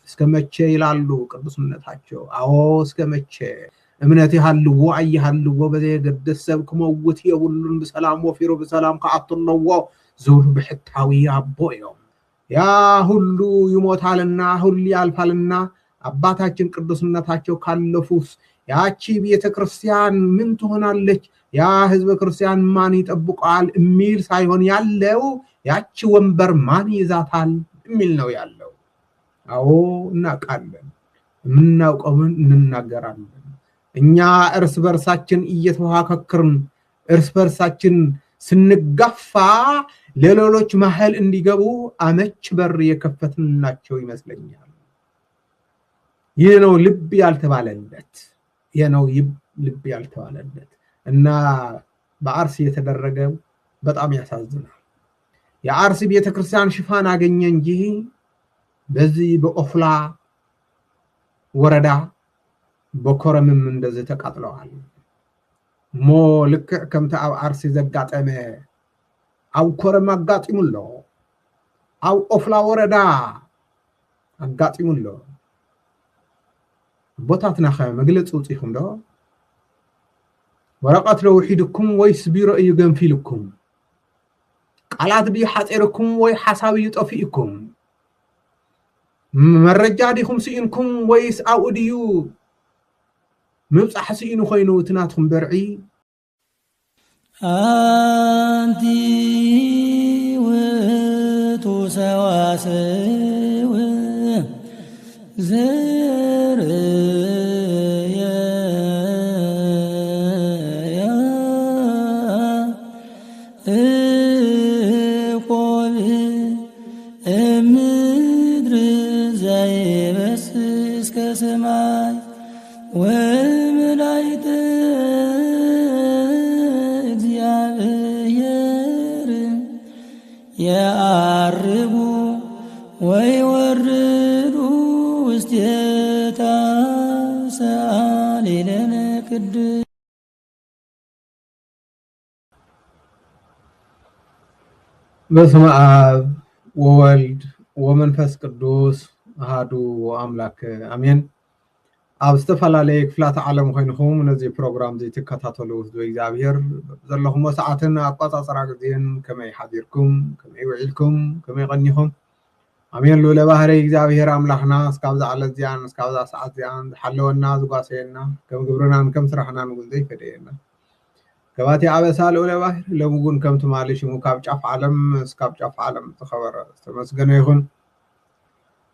እስከመቼ ይላሉ ቅዱስነታቸው አዎ እስከመቼ እምነት ያህልዎ አይያህልዎ በዘገደስ ሰብክ ሞውት የሁሉን በሰላም ወፊሮ በሰላም ከአጥነው ዙር በሕታዊ አቦዮም ያ ሁሉ ይሞታልና ሁሉ ያልፋልና አባታችን ቅዱስነታቸው ካለፉስ ያቺ ቤተክርስቲያን ምን ትሆናለች ያ ህዝበ ክርስቲያን ማን ይጠብቃል እሚል ሳይሆን ያለው ያቺ ወንበር ማን ይዛታል እሚል ነው ያለው አዎ እናቃለን ምናውቀውን እንናገራለን እኛ እርስ በርሳችን እየተዋከክርን እርስ በርሳችን ስንጋፋ ለሌሎች ማህል እንዲገቡ አመች በር የከፈትንላቸው ይመስለኛል ይህ ነው ልብ ያልተባለለት ልብ ያልተባለለት እና በአርሲ የተደረገው በጣም ያሳዝናል የአርሲ ቤተክርስቲያን ሽፋን አገኘ እንጂ በዚህ በኦፍላ ወረዳ በኮረምም እንደዚህ ተቃጥለዋል ሞ ልክ ከምታ አው አርሲ ዘጋጠመ አው ኮረም አጋጥሙሎ አው ኦፍላ ወረዳ አጋጥሙሎ ቦታትና መግለጽ ውጪኩም ዶ ወረቀት ለውሂድኩም ወይስ ቢሮ እዩ ገንፊልኩም ቃላት ቢሐጽርኩም ወይ ሐሳብ ይጠፊኩም መረጃ ዲኩም ሲኢንኩም ወይስ አውዲዩ ምብጻሕ ሲኢኑ ኮይኑ ትናትኩም በርዒ አንቲ ውእቱ ሰዋስው ዘርየ እቆብ እምድር ዘይበስስ ከሰማይ ወመላእክት እግዚአብሔር ያርጉ ወይወርዱ ውስቴታ ሰአሊለነ ቅዱስ በስመ አብ ወወልድ ወመንፈስ ቅዱስ አሐዱ አምላክ አሜን አብስተፈላለየ ክፍላት ዓለም ኮይንኩም ነዚ ፕሮግራም እዚ ትከታተሉ እግዚአብሔር ዘለኹም ሰዓትን አቋጻጽራ ጊዜን ከመይ ሓዲርኩም ከመይ ውዒልኩም ከመይ ቀኒኹም አሜን ሎለ ባህሪ እግዚአብሔር አምላክና እስካብዛ ዓለት ዚያን እስካብዛ ሰዓት ዚያን ሓለወና ዝጓሰየና ከም ግብርናን ከም ስራሕናን ጉልዘይ ፈደየና ከባቲ አበሳ ሎለ ባህሪ ለምጉን ከም ትማልሽ ሙካብ ጫፍ ዓለም እስካብ ጫፍ ዓለም ተኸበረ ተመስገነ ይሁን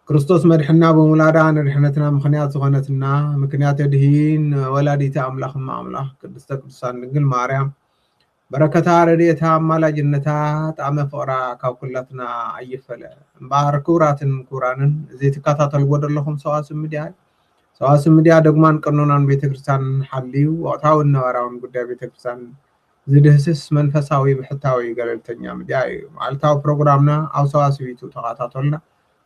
ክርስቶስ መድሕና በሙላዳ ንድሕነትና ምክንያት ዝኾነትና ምክንያት ድሂን ወላዲተ አምላኽ አምላኽ ቅድስተ ቅዱሳን ድንግል ማርያም በረከታ ረድኤታ አማላጅነታ ጣዕመ ፍቅራ ካብ ኩላትና አይፈለ እምበር ክቡራትን ክቡራንን እዚ ትከታተልዎ ዘለኹም ሰዋስው ሚድያ ደግማን ቀኖናን ቤተክርስቲያን ሓልዩ ወቅታዊ ነባራውን ጉዳይ ቤተክርስቲያን ዝድህስስ መንፈሳዊ ብሕታዊ ገለልተኛ ሚድያ እዩ መዓልታዊ ፕሮግራምና ኣብ ሰዋስው ዩቱብ ተከታተሉና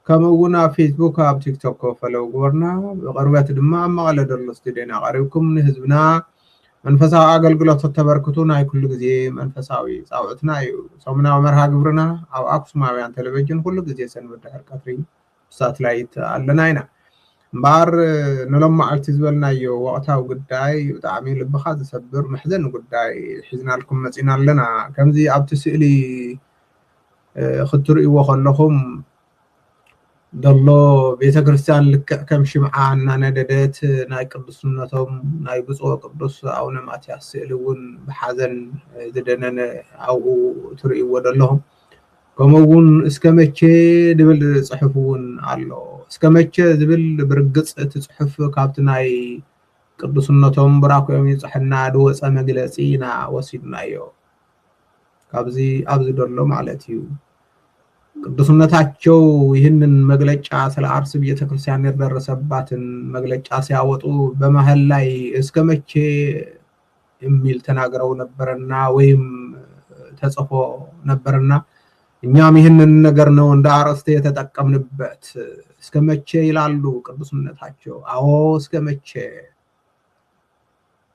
ከምኡውን ኣብ ፌስቡክ ኣብ ቲክቶክ ፈለው ግበርና በቅርበት ድማ መቐለ ደሎ ስቱድዮና ቀሪብኩም ንህዝብና መንፈሳዊ አገልግሎት ተበርክቱ ናይ ኩሉ ጊዜ መንፈሳዊ ጻውዕትና እዩ ሰሙናዊ መርሃ ግብርና ኣብ አክሱማውያን ቴሌቪዥን ኩሉ ጊዜ ሰንበት ድሕር ቀትሪ ሳተላይት ኣለና ኢና እምበር ንሎም መዓልቲ ዝበልናዮ ወቅታዊ ጉዳይ ብጣዕሚ ልብኻ ዝሰብር መሕዘን ጉዳይ ሒዝናልኩም መፂና ኣለና ከምዚ ኣብቲ ስእሊ ክትርእይዎ ከለኹም ደሎ ቤተክርስቲያን ልክዕ ከም ሽምዓ እናነደደት ናይ ቅዱስነቶም ናይ ብፁዕ ቅዱስ አቡነ ማትያስ ስእሊ እውን ብሓዘን ዝደነነ ኣብኡ ትርእይዎ ደለኹም ከምኡውን እስከ መቼ ድብል ፅሑፍ እውን ኣሎ እስከ መቼ ዝብል ብርግፅ እቲ ፅሑፍ ካብቲ ናይ ቅዱስነቶም ብራክዮም ይፅሕና ድወፀ መግለፂ ኢና ወሲድናዮ ካብዚ ኣብዚ ደሎ ማለት እዩ ቅዱስነታቸው ይህንን መግለጫ ስለ አርሲ ቤተክርስቲያን የደረሰባትን መግለጫ ሲያወጡ በመሃል ላይ እስከ መቼ የሚል ተናግረው ነበርና ወይም ተጽፎ ነበርና እኛም ይህንን ነገር ነው እንደ አርዕስት የተጠቀምንበት እስከ መቼ ይላሉ ቅዱስነታቸው አዎ እስከ መቼ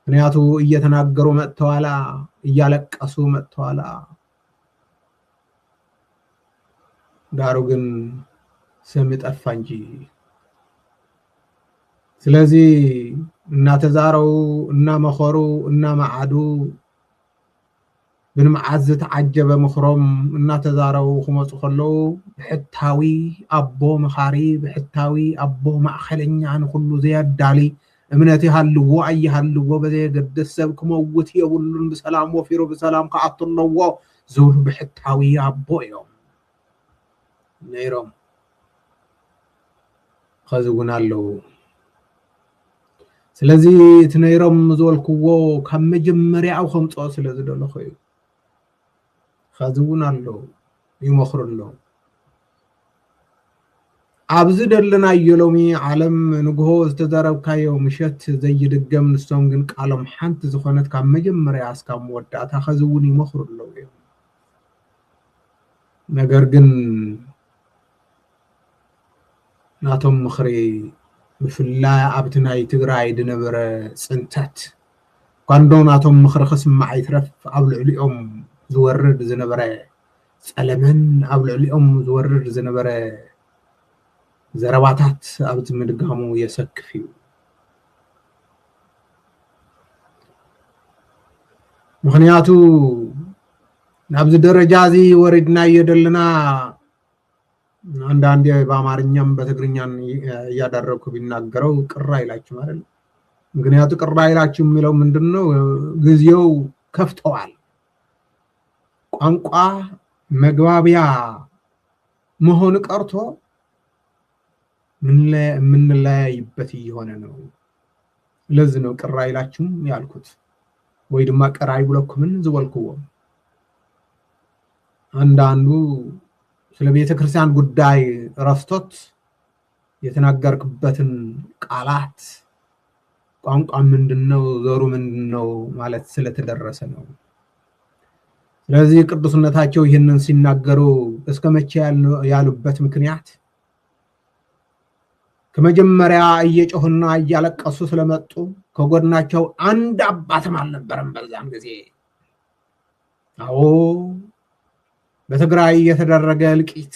ምክንያቱ እየተናገሩ መጥተዋላ እያለቀሱ መጥተዋላ ዳሩ ግን ስም ጠፋ እንጂ ስለዚህ እናተዛረው እና መኸሩ እና ማዓዱ ብንመዓዝ ተዓጀበ ምኽሮም እናተዛረው ክመፁ ከለው ብሕታዊ ኣቦ መኻሪ ብሕታዊ ኣቦ ማእኸለኛ ንኩሉ ዘየዳሊ እምነት ይሃልዎ ኣይሃልዎ በዘየገድስ ሰብ ክመውት የብሉን ብሰላም ወፊሩ ብሰላም ከኣቱ ኣለዎ ዝብሉ ብሕታዊ ኣቦ እዮም ነይሮም ከዚ እውን ኣለው ስለዚ እቲ ነይሮም ዝበልክዎ ካብ መጀመርያው ከምፅኦ ስለ ዝደለኹ እዩ ከዚ እውን ኣለው ይመኽሩ ኣለው ኣብዚ ደለናዮ ሎሚ ዓለም ንግሆ ዝተዘረብካዮ ምሸት ዘይድገም ንሶም ግን ቃሎም ሓንቲ ዝኾነት ካብ መጀመርያ እስካብ መወዳእታ ከዚ እውን ይመኽሩ ኣለው እዮም ነገር ግን ናቶም ምኽሪ ብፍላይ ኣብቲ ናይ ትግራይ ዝነበረ ፅንተት ኳንዶ ናቶም ምኽሪ ክስማዕ ይትረፍ ኣብ ልዕሊኦም ዝወርድ ዝነበረ ፀለመን ኣብ ልዕሊኦም ዝወርድ ዝነበረ ዘረባታት ኣብቲ ምድጋሙ የሰክፍ እዩ ምክንያቱ ናብዚ ደረጃ እዚ ወሪድናዮ ዘለና አንዳንዴ በአማርኛም በትግርኛም እያደረኩ ቢናገረው ቅራ ይላችሁ ማለት ነው ምክንያቱ ቅራ ይላችሁ የሚለው ምንድነው ግዚያው ከፍተዋል ቋንቋ መግባቢያ መሆን ቀርቶ ምን ለያይበት እየሆነ ነው ለዚህ ነው ቅራ ይላችሁ ያልኩት ወይ ድማ ቀራይ ብለኩምን ዝበልኩዎ አንዳንዱ ስለ ቤተ ክርስቲያን ጉዳይ ረስቶት የተናገርክበትን ቃላት ቋንቋ ምንድነው ዘሩ ምንድነው ማለት ስለተደረሰ ነው ስለዚህ ቅዱስነታቸው ይህንን ሲናገሩ እስከመቼ ያሉበት ምክንያት ከመጀመሪያ እየጮህና እያለቀሱ ስለመጡ ከጎድናቸው አንድ አባትም አልነበረም በዛም ጊዜ አዎ በትግራይ የተደረገ ልቂት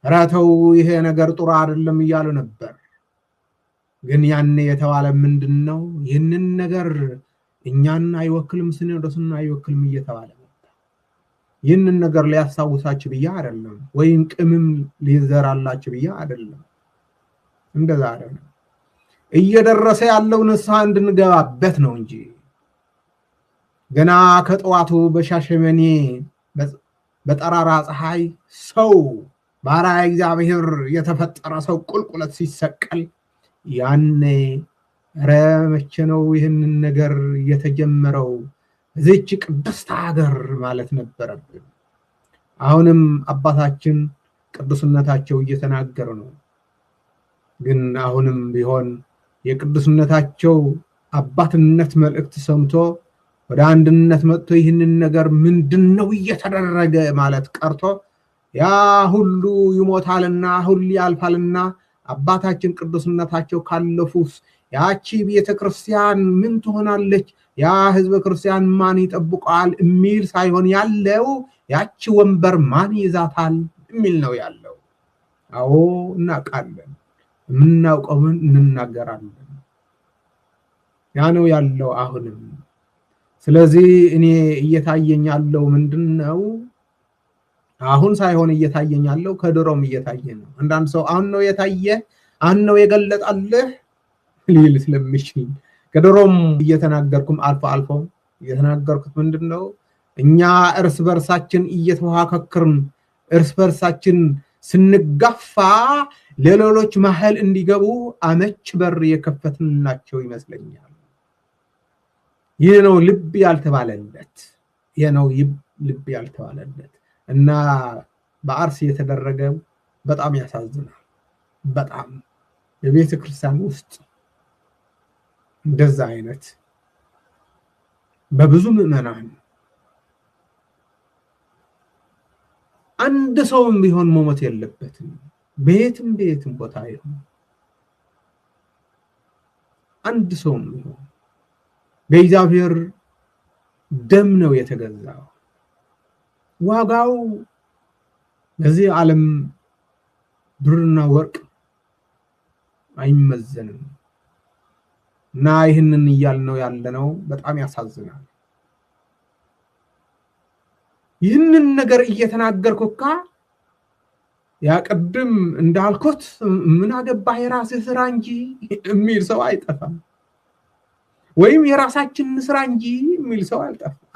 ራተው ይሄ ነገር ጥሩ አይደለም ይያሉ ነበር ግን ያኔ የተባለ ምንድነው ይህንን ነገር እኛን አይወክልም ሲኖዶስን አይወክልም እየተባለ ነበር ይህንን ነገር ሊያሳውሳችሁ ብያ አይደለም ወይም ቅምም ሊዘራላችሁ ብያ አይደለም እንደዛ አይደለም እየደረሰ ያለው ንስሐ እንድንገባበት ነው እንጂ ገና ከጠዋቱ በሻሸመኔ በጠራራ ፀሐይ ሰው ባሪያ እግዚአብሔር የተፈጠረ ሰው ቁልቁለት ሲሰቀል ያኔ ረመቼ ነው ይህንን ነገር የተጀመረው እዚች ቅድስት ሀገር ማለት ነበረብን አሁንም አባታችን ቅዱስነታቸው እየተናገሩ ነው ግን አሁንም ቢሆን የቅዱስነታቸው አባትነት መልእክት ሰምቶ ወደ አንድነት መጥቶ ይህንን ነገር ምንድነው እየተደረገ ማለት ቀርቶ ያ ሁሉ ይሞታልና ሁሉ ያልፋልና አባታችን ቅዱስነታቸው ካለፉስ ያቺ ቤተክርስቲያን ምን ትሆናለች ያ ህዝበ ክርስቲያን ማን ይጠብቃል የሚል ሳይሆን ያለው ያቺ ወንበር ማን ይዛታል የሚል ነው ያለው አዎ እናቃለን ምናውቀውን እንናገራለን ያ ነው ያለው አሁንም ስለዚህ እኔ እየታየኝ ያለው ምንድነው አሁን ሳይሆን እየታየኝ ያለው ከድሮም እየታየ ነው አንዳንድ ሰው አሁን ነው የታየ አሁን ነው የገለጣልህ ሊል ስለሚችል ከድሮም እየተናገርኩም አልፎ እየተናገርኩት ምንድነው እኛ እርስ በርሳችን እየተዋከክርን እርስ በርሳችን ስንጋፋ ለሌሎች ማህል እንዲገቡ አመች በር የከፈትንላቸው ይመስለኛል ይሄ ነው ልብ ያልተባለለት ይሄ ነው ልብ ያልተባለለት እና በአርሲ የተደረገው በጣም ያሳዝናል በጣም በቤተ ክርስቲያን ውስጥ እንደዛ አይነት በብዙ ምዕመናን አንድ ሰውም ቢሆን መሞት የለበትም ቤትም ቦታ ይሁን አንድ ሰውም ቢሆን በእግዚአብሔር ደም ነው የተገዛው ዋጋው በዚህ ዓለም ብርና ወርቅ አይመዘንም እና ይህንን እያልነው ያለነው በጣም ያሳዝናል። ይህንን ነገር እየተናገርኩካ ያቀድም እንዳልኩት ምን አገባህ የራስህ ስራ እንጂ የሚል ሰው አይጠፋም። ወይም የራሳችን ስራ እንጂ የሚል ሰው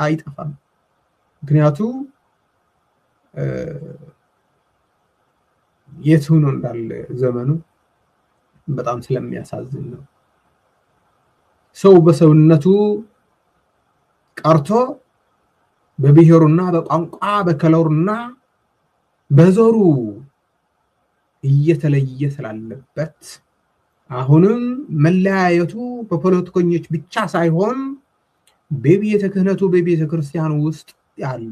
አይጠፋም። ምክንያቱም የት ሆኖ እንዳለ ዘመኑ በጣም ስለሚያሳዝን ነው። ሰው በሰውነቱ ቀርቶ በብሔሩና በቋንቋ በከለሩና በዘሩ እየተለየ ስላለበት አሁንም መለያየቱ በፖለቲከኞች ብቻ ሳይሆን በቤተ ክህነቱ በቤተ ክርስቲያን ውስጥ ያሉ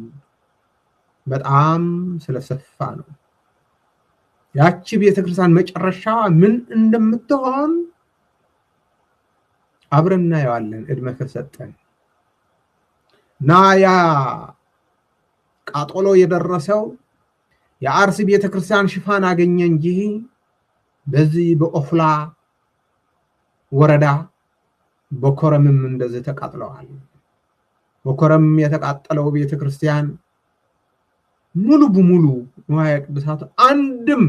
በጣም ስለሰፋ ነው። ያቺ ቤተ ክርስቲያን መጨረሻ ምን እንደምትሆን አብረን እናየዋለን እድሜ ከሰጠን። እና ያ ቃጠሎ የደረሰው የአርሲ ቤተ ክርስቲያን ሽፋን አገኘ እንጂ በዚህ በኦፍላ ወረዳ በኮረምም እንደዚህ ተቃጥለዋል። በኮረም የተቃጠለው ቤተ ክርስቲያን ሙሉ በሙሉ ንዋየ ቅድሳት አንድም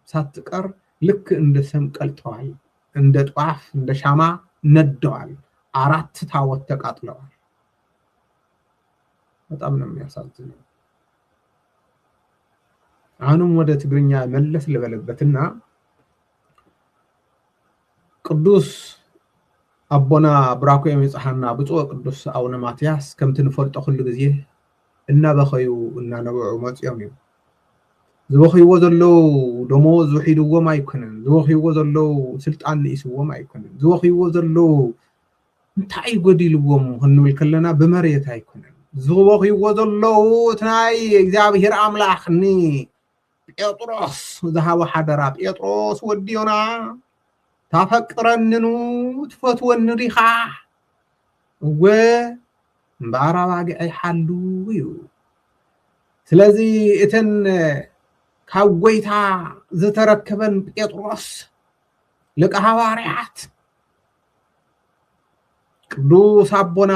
ሳትቀር ልክ እንደ ሰም ቀልጠዋል፣ እንደ ጧፍ እንደ ሻማ ነደዋል። 4 ታቦት ተቃጥለዋል። በጣም ነው የሚያሳዝነው። አሁንም ወደ ትግርኛ መለስ ልበለበትና ቅዱስ አቦና ብራኮ የመጽሐና ብፁዕ ቅዱስ አቡነ ማትያስ ከምቲ ንፈልጦ ኩሉ ግዜ እናበኸዩ እናነብዑ መጽኦም እዩ። ዝበኸይዎ ዘለው ደሞዝ ዝውሒድዎም ኣይኮነን። ዝበኸይዎ ዘለው ስልጣን ንኢስዎም ኣይኮነን። ዝበኸይዎ ዘለው እንታይ ጎዲልዎም ክንብል ከለና ብመሬት ኣይኮነን። ዝበኸይዎ ዘለው እቲ ናይ እግዚአብሔር ኣምላኽ ኒ ጴጥሮስ ዝሃቦ ሓደራ ጴጥሮስ ወዲዮና ታፈቅረንኑ ትፈትወኒ ዲኻ እወ እምበኣር ኣባጊዕ ይሓሉ እዩ። ስለዚ እተን ካብ ጎይታ ዝተረከበን ጴጥሮስ ሊቀ ሐዋርያት ቅዱስ አቦና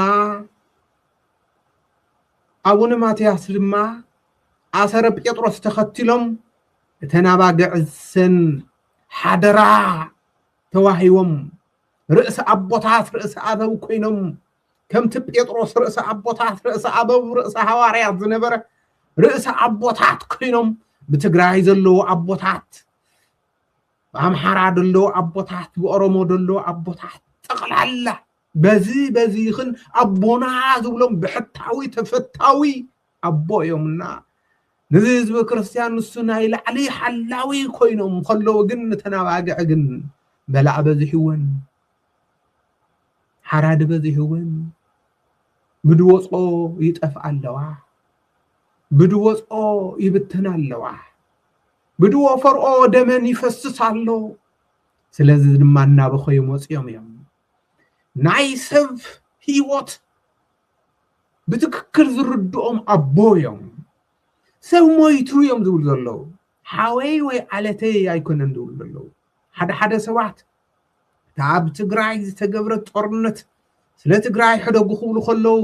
አቡነ ማትያስ ድማ አሰረ ጴጥሮስ ተኸትሎም እተን ኣባጊዕሰን ሓደራ ተዋሂቦም ርእሰ ኣቦታት ርእሰ ኣበው ኮይኖም ከምቲ ጴጥሮስ ርእሰ ኣቦታት ርእሰ ኣበው ርእሰ ሐዋርያት ዝነበረ ርእሰ ኣቦታት ኮይኖም بتግራይ ዘለው ኣቦታት በአምሓራ ዘለው ኣቦታት በኦሮሞ ዘለው ኣቦታት ጠቅላላ በዚ ይኽን ኣቦና ዝብሎም ብሕታዊ ተፈታዊ ኣቦ እዮምና ነዚ ህዝቢ ክርስቲያን ንሱ ናይ ላዕሊ ሓላዊ ኮይኖም ከለው ግን ተናባግዕ ግን በላዕ በዚሕወን ሓራድ በዚሕወን ብድወጾ ይጠፍ ኣለዋ ብድወጾ ይብተና ኣለዋ ብድወ ፈርኦ ደመን ይፈስስ ኣሎ። ስለዚ ድማ እናበኸዩ መጽኦም እዮም ናይ ሰብ ህይወት ብትክክል ዝርድኦም ኣቦ እዮም። ሰብ ሞይቱ እዮም ዝብሉ ዘለው ሓወይ ወይ ዓለተይ ኣይኮነን ዝብሉ ዘለው ሓደ ሰባት ኣብ ትግራይ ዝተገብረ ጦርነት ስለ ትግራይ ሕደጉ ክብሉ ከለው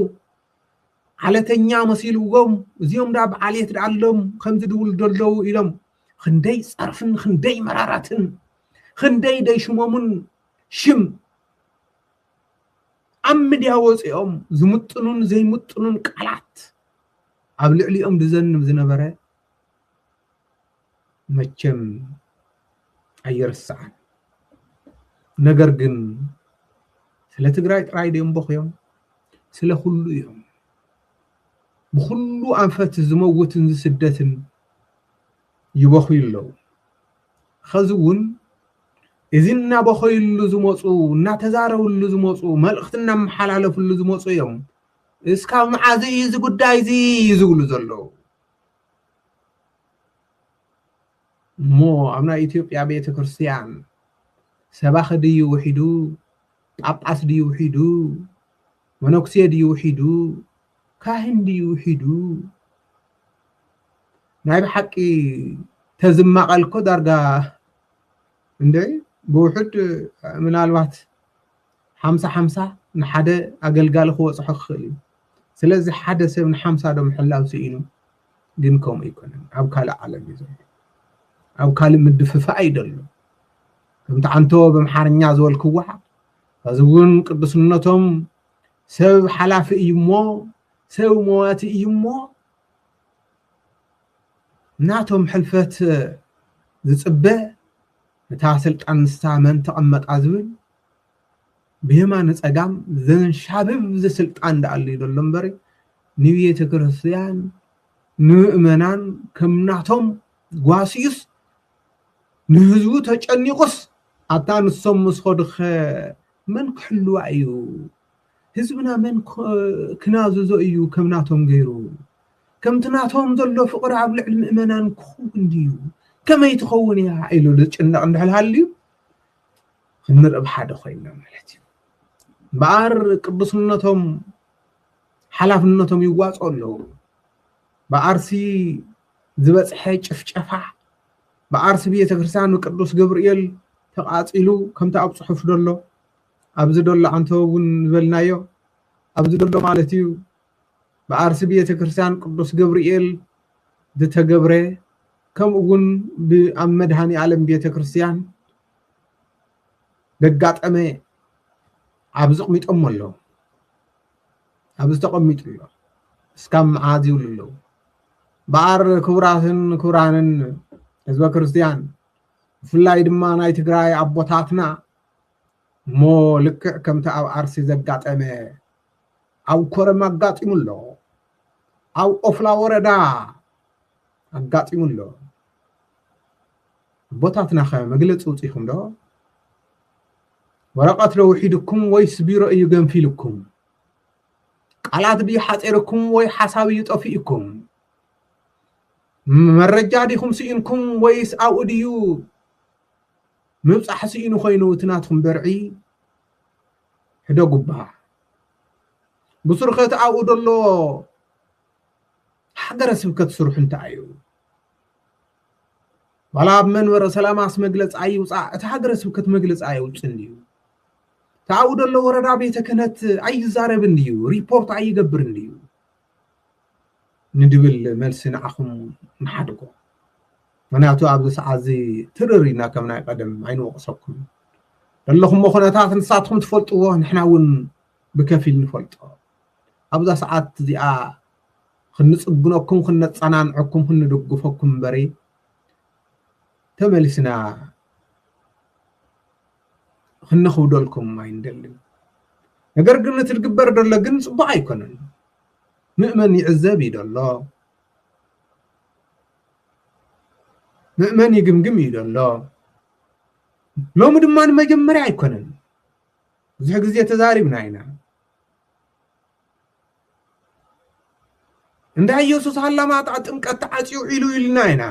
ዓለተኛ መሲልዎም እዚኦም ዳ በዓልየት ዳኣሎም ከምዚ ድብሉ ዘለው ኢሎም ክንደይ ፀርፍን ክንደይ መራራትን ክንደይ ደይሽሞምን ሽም ኣብ ሚድያ ወፂኦም ዝምጥኑን ዘይምጥኑን ቃላት ኣብ ልዕሊኦም ድዘንብ ዝነበረ መቸም ኣይርሳዕን። ነገር ግን ስለ ትግራይ ጥራይ ደም በኽዮም ስለ ኩሉ እዮም ብኩሉ አንፈት ዝመውትን ዝስደትን ይበኽዩለው። ኸዝውን እዚና በኸይሉ ዝመፁ እና ተዛረውሉ ዝመፁ መልእኽትና መሓላለፍሉ ዝመፁ እዮም እስካብ መዓዝ እዚ ጉዳይ እዚ ይዝብሉ ዘለው እሞ ኣብ ናይ ኢትዮጵያ ቤተ ክርስቲያን ሰባኺ ድዩ ውሒዱ ጳጳስ ድዩ ውሒዱ መነኩሴ ድዩ ውሒዱ ካህን ድዩ ውሒዱ ናይ ብሓቂ ተዝማቐልኮ ዳርጋ እንደ ብውሕድ ምናልባት 50 نحدا أقلقال هو صحق خلي سلازي حدا سب ن50 دم حلاو سئينو دينكم يكونن أو كلا عالم يزول أو كلا مدففة أيدلو كنت عنتو بمحارنيا زول كوح فزون قدسنتهم سب حلاف إيمو سب موات إيمو ناتهم حلفت زصبه تاسلت أنستا من تقمت أزول بهما نصقام زن شابب زسلت عند علي دولمبري نيوية كريستيان نؤمنان كمناتهم غواسيس نهزو تچنيقس أتا نسمس خدخ من كحلو أيو هزبنا من كنازو أيو كمناتهم غيرو كم تناتهم ذلو فقر عبل علم إيمانان كون ديو كما يتخون يا عيلو لتشن عند هالهاليو خنرب حدا خوينا مالتي بار قدسنتهم حلافنتهم يواصو له بارسي زبصح ጭፍጨፋ بارسي بيته ክርስቲያን ቅዱስ ገብርኤል ተቃጺሉ ከምታ ኣብ ጽሑፍ ደሎ ኣብዚ ደሎ አንተውን ዝበልናዮ ኣብዚ ደሎ ማለት እዩ بارس بيته كريستيان قدوس جبريل دتجبره كم أقول بأمدهاني عالم بيته كريستيان دقات أمي عبزق ميت الله عبزق ميت الله سكام عادي ولا بار كورانن حزب كريستيان فلاي دما ناي تግራይ አቦታትና ሞ ልክ ከምታ ኣብ አርሲ ዘጋጠመ أو كرم أقاطي ملو أو أفلا وردا أقاطي ملو بوتاتنا خير مقلت صوتيكم ده ورقات روحيدكم ويسبير أي جنفيلكم قالات بي حاتيركم ويحسابي يطفئكم مرجاديكم سئنكم ويس أوديو مبصح سئنو خينو تناتكم برعي حدا قبها بصرخة عود الله حجر سبكت صرح انت عيو ولا من ورا سلام اس مجلس عيو حجر سبكت مجلس عيو تنديو تعود الله ورا بيته كانت اي زارب انديو ريبورت اي يقبر انديو ندبل ملسنا اخم نحدقو مناتو عبد سعازي تررينا كمنا قدم عينو قصكم اللهم خناتات نساتكم تفلطوه نحنا ون بكفيل نفلطو أبدا ساعات زيا خنصبنكم خنصنانعكم خندغفكم بري تملسنا خنخودلكم ما يندلن ነገር ግን ትልግበር ደለ ግን ጽባይ አይኮነን ምእመን ይዕዘብ ይደሎ ምእመን ይግምግም ይደሎ ሎም ድማን መጀመሪያ አይኮነን እዚህ ጊዜ ተዛሪብና አይና እንደ ኢየሱስ አላማጣ ጥምቀት አጽዩ ኢሉ ይልናይና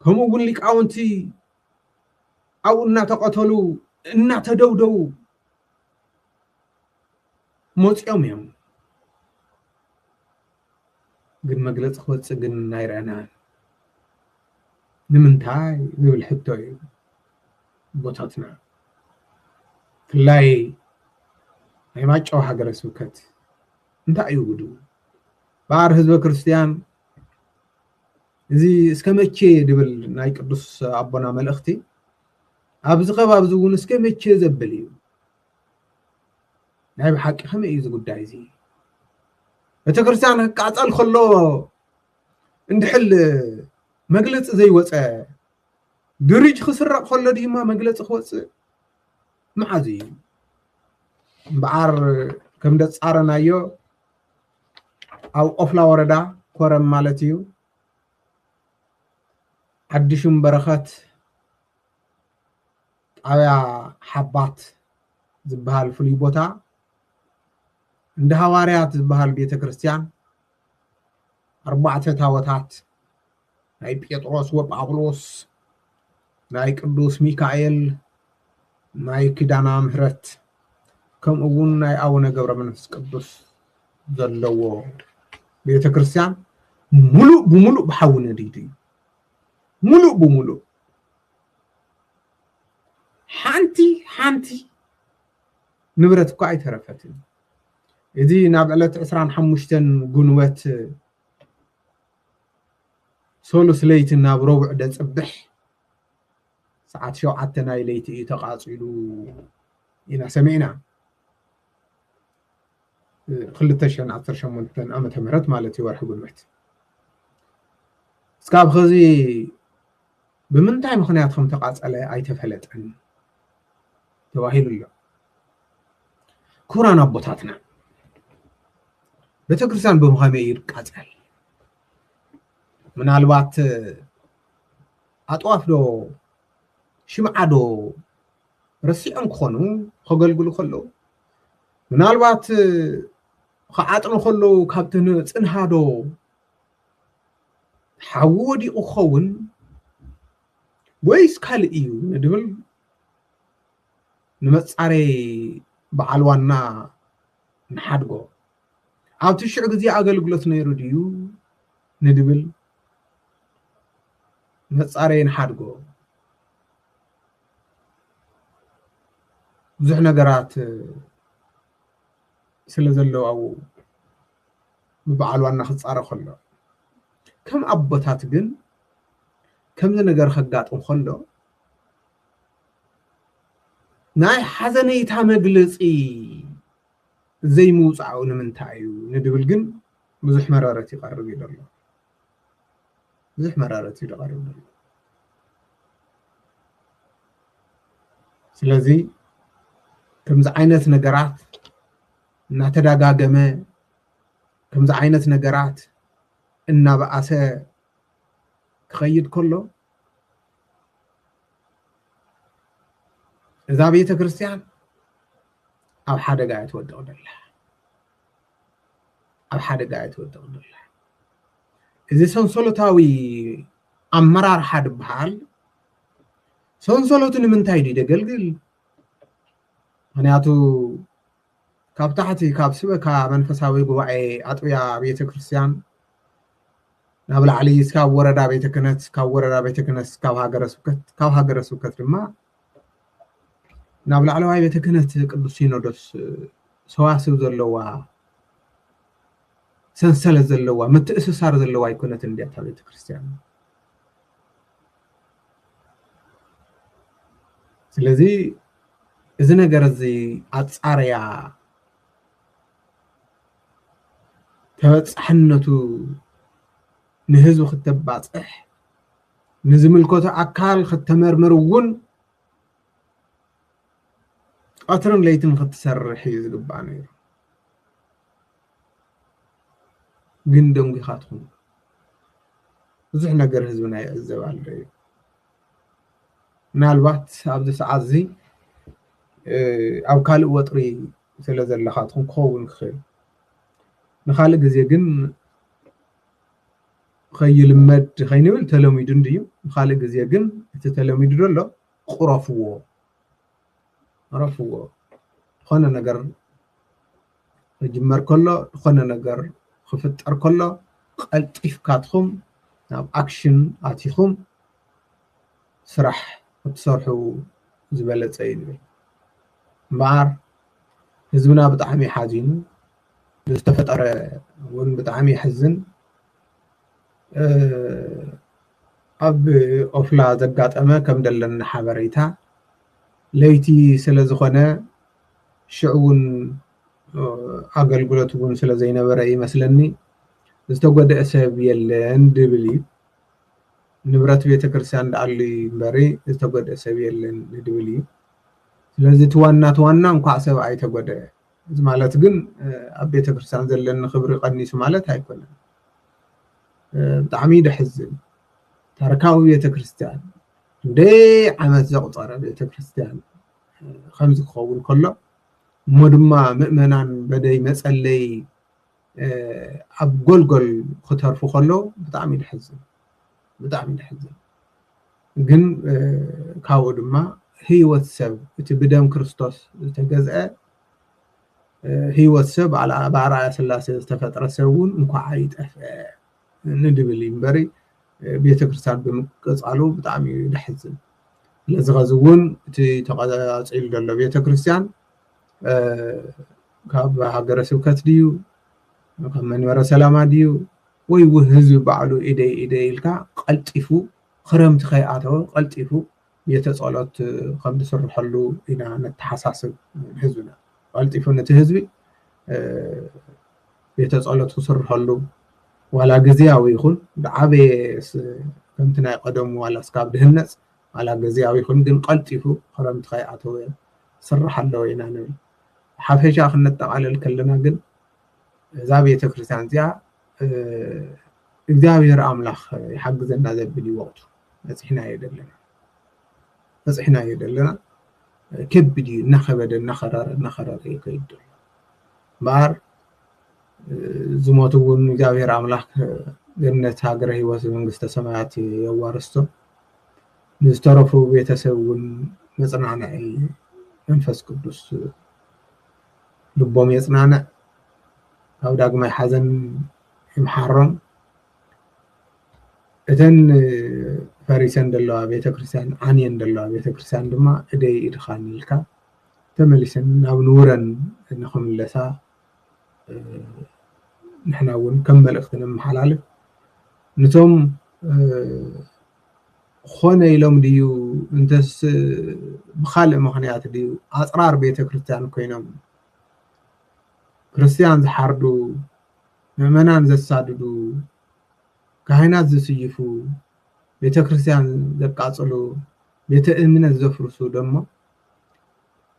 ከመውን ሊቃውንቲ አውና ተቀተሉ እና ተደውደው ሞጽዮም ያም ግን መግለጽ ወጽ ግን ናይራና ንምንታይ ዝብል ሕቶይ ቦታትና ፍላይ አይማጫው ሀገረ ስብከት እንታይ ይውዱ بار حزب كريستيان زي اسكمچه دبل ناي قدوس ابونا ملختي ابز قباب زون اسكمچه زبليو ناي بحق خمه يز غداي زي بتكريستيان قاصل خلو اندحل مجلص زي وصه دريج خسرق خلو ديما مجلص خوص معازي بار كم دصارنايو أو أفلا وردا كورم مالتيو عدشم برخات أويا حبات زبهال فلي بوتا عند هواريات زبهال بيت كريستيان 4 تاوتات ناي بيتروس وبابلوس ناي قدوس ميكائيل ناي كيدانا مهرت كم أقول ناي أونا قبر منفس قدوس زلو بيت كريستيان ملو بملو بحاول ديدي ملو بملو حانتي نبرت كو ايترفتن إذي نابعلت 25 قنوات سولس ليت ناب ربع دا صبح ساعات شوعتنا ليتي تقاصيلو إنا سمعنا خلتشن 18 عامة مرات مالتي ورح قنوات سكاب خزي بمنتهي مخنياتكم تقاص على اي تفلتن تواهيل الله كورانا بوتاتنا بتكرسان بمخامي يرقاصل ምናልባት አጥዋፍ ዶ ሽምዓዶ ረሲዖም ክኾኑ ከገልግሉ ከለዉ ምናልባት ከዓጥኑ ከለዉ ካብቲ ፅንሃዶ ሓዊ ወዲቑ ክኸውን ወይስ ካልእ እዩ ንድብል ንመፃሬ በዓል ዋና ንሓድጎ ኣብቲ ሽዑ ግዜ ኣገልግሎት ነይሩ ድዩ ንድብል መፃረይን ሓድጎ ብዙሕ ነገራት ስለ ዘለዎ ኣብኡ ብበዓል ዋና ክፃረ ከሎ ከም ኣቦታት ግን ከምዚ ነገር ከጋጥም ከሎ ናይ ሓዘነይታ መግለፂ ዘይምውፃኡ ንምንታይ እዩ ንድብል ግን ብዙሕ መራረት ይቐርብ እዩ ዘሎ ብዙሕ መራረት ይቀርብ ዘሎ ስለዚ ከምዚ ዓይነት ነገራት እናተደጋገመ ከምዚ ዓይነት ነገራት እናበኣሰ ክኸይድ ከሎ እዛ ቤተ ክርስቲያን ኣብ ሓደጋ እትወድቕ ዘላ ኣብ ሓደጋ እትወድቕ ዘላ እዚ ሰንሰለታዊ ኣመራርሓ ድበሃል ሰንሰለቱ ንምንታይ ድዩ ደገልግል ምክንያቱ ካብ ታሕቲ ካብ ስበካ መንፈሳዊ ጉባኤ ኣጥብያ ቤተ ክርስቲያን ናብ ላዕሊ እስካብ ወረዳ ቤተ ክህነት ካብ ወረዳ ቤተ ክህነት ካብ ሃገረ ስብከት ድማ ናብ ላዕለዋይ ቤተ ክህነት ቅዱስ ሲኖዶስ ሰዋስብ ዘለዋ ሰንሰለት ዘለዋ ምትእስሳር ዘለዋ ይኮነት እንዴታ ቤተ ክርስቲያን ስለዚ እዚ ነገር እዚ ኣፃርያ ተበፃሕነቱ ንህዝቢ ክትባፅሕ ንዝምልከቶ ኣካል ክትመርምር እውን ቀትርን ለይትን ክትሰርሕ እዩ ዝግባእ ነይሩ ግን ደንጉኻትኩም ብዙሕ ነገር ህዝብና ይዕዘብ ኣሎ እዩ ምናልባት ኣብዚ ሰዓት እዚ ኣብ ካልእ ወጥሪ ስለ ዘለኻትኩም ክኸውን ክኽእል ንኻልእ ግዜ ግን ከይልመድ ከይንብል ተለሚዱ እንድዩ ንኻልእ ግዜ ግን እቲ ተለሚዱ ዘሎ ቁረፍዎ ረፍዎ ዝኾነ ነገር ክጅመር ከሎ ዝኾነ ነገር ክፍጠር ከሎ ቀልጢፍካትኩም ናብ ኣክሽን ኣቲኹም ስራሕ ክትሰርሑ ዝበለፀ እዩ ንብል እምበኣር ህዝብና ብጣዕሚ ሓዚኑ ዝተፈጠረ እውን ብጣዕሚ ይሕዝን ኣብ ኦፍላ ዘጋጠመ ከም ደለና ሓበሬታ ለይቲ ስለ ዝኾነ ሽዑ እውን ኣገልግሎት እውን ስለ ዘይነበረ ይመስለኒ ዝተጎደአ ሰብ የለን ድብል እዩ ንብረት ቤተ ክርስቲያን ዳኣሉ እምበሪ ዝተጎደአ ሰብ የለን ድብል እዩ ስለዚ ትዋና እንኳዕ ሰብ ኣይተጎደአ እዚ ማለት ግን ኣብ ቤተ ክርስቲያን ዘለና ክብሪ ቀኒሱ ማለት ኣይኮነን ብጣዕሚ ደሕዝን ታሪካዊ ቤተ ክርስቲያን እንደ ዓመት ዘቁፀረ ቤተ ክርስቲያን ከምዚ ክኸውን ከሎ እሞ ድማ ምእመናን በደይ መፀለይ ኣብ ጎልጎል ክተርፉ ከሎ ብጣዕሚ ደሕዝን ግን ካብኡ ድማ ህይወት ሰብ እቲ ብደም ክርስቶስ ዝተገዝአ ህይወት ሰብ ብኣርኣያ ስላሴ ዝተፈጥረ ሰብ እውን እንኳዕ ኣይጠፍአ ንድብል እምበሪ ቤተ ክርስቲያን ብምቅፃሉ ብጣዕሚ ደሕዝን ስለዚ ኸዚ እውን እቲ ተቐፂሉ ዘሎ ቤተ ክርስቲያን ካብ ሃገረ ስብከት ድዩ ካብ መንበረ ሰላማ ድዩ ወይ ህዝቢ ባዕሉ ኢደ ኢልካ ቀልጢፉ ክረምቲ ከይኣተወ ቀልጢፉ ቤተ ጸሎት ከም ዝስርሐሉ ኢና ነተሓሳስብ ህዝብና ቀልጢፉ ነቲ ህዝቢ ቤተ ጸሎት ክስርሐሉ ዋላ ግዝያዊ ይኹን ብዓበየ ከምቲ ናይ ቀደሙ ዋላ እስካብ ድህነፅ ዋላ ግዝያዊ ይኹን ግን ቀልጢፉ ክረምቲ ከይኣተወ ስራሕ ኣለዎ ኢና ንብል ሓፈሻ ክነጠቃለል ከለና ግን እዛ ቤተ ክርስቲያን እዚኣ እግዚአብሔር አምላክ ይሓግዘና ዘብል ወቅቱ በፅሕና የደለና كبدي نخبد نخرر يكيد بار زموتون እግዚአብሔር አምላክ ገነት ሀገረ ህይወት መንግስተ ሰማያት የዋርስቶ ንዝተረፉ ቤተሰቡን መጽናናዒ መንፈስ ቅዱስ ልቦም የጽናና ኣብ ዳግማይ ሓዘን ይምሓሮም እተን ፈሪሰን ደለዋ ቤተ ክርስቲያን ዓንየን ደለዋ ቤተ ክርስቲያን ድማ እደይ ኢድኻን ኢልካ ተመሊሰን ናብ ንውረን ንኽምለሳ نحن ون كمل اختنا محلال نتوم خونه يلوم ديو انتس بخالق مخنيات ديو أسرار بيت كريستيان كوينم كريستيان زحردو مؤمنان زساددو كهنات زسيفو بيت كريستيان زقاصلو بيت امنه زفرسو دمو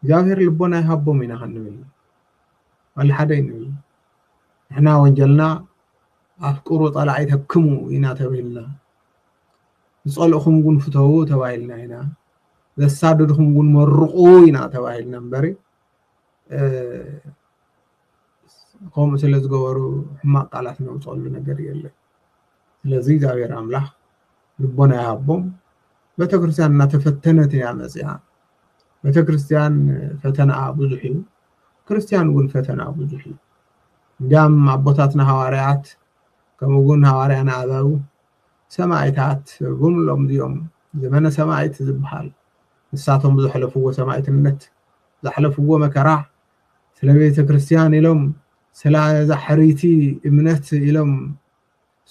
እግዚአብሔር ልቦና ይሃቦም ኢና ኸንብል አልሐደይ ነው احنا وانجلنا افكروا طلعت حكموا هنا تبيلنا صلخم غن فتو تبايلنا هنا زساددهم غن مرقوا هنا تبايلنا بري قوم سلز غورو ما قالات ነው ጾሉ ነገር የለም ስለዚህ እግዚአብሔር አምላክ ልቦና ያቦም ቤተክርስቲያንና ተፈተነት ያመጽያ ቤተክርስቲያን ፈተና ብዙሕ ክርስቲያን ግን ፈተና ብዙሕ እንዲያም አቦታትና ሐዋርያት ከመጉን ሐዋርያና አባው ሰማዕታት ሁሉም ዲዮም ዘመነ ሰማዕት ዝብሃል ንሳቶም ዝሕለፍዎ ሰማዕትነት ዝሕለፍዎ መከራ ስለ ቤተ ክርስቲያን ኢሎም ስለ ዘሕሪቲ እምነት ኢሎም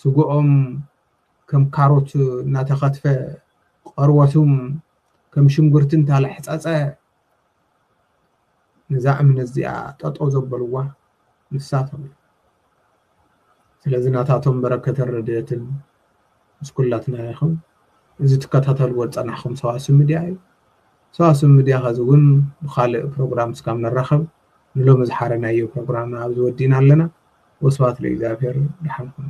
ስጉኦም ከም ካሮት እናተኸትፈ ቆርወቱም ከም ሽንጉርትን ታልሕጻጸ ነዛ እምነት እዚኣ ጠጦ ዘበልዋ ንሳቶም ስለዚህ ናታቶም በረከተ ረድኤትን እስኩላትና ይኹን እዚ ተከታተል ወጻናኹም ሰዋስም ሚድያ ኸዝውን ብኻልእ ፕሮግራም እስካብ ነራኸብ ንሎም ዝሓረናዮ ፕሮግራም ኣብ ዝወዲና ኣለና ወስባት ለእግዚአብሔር ድሓንኩም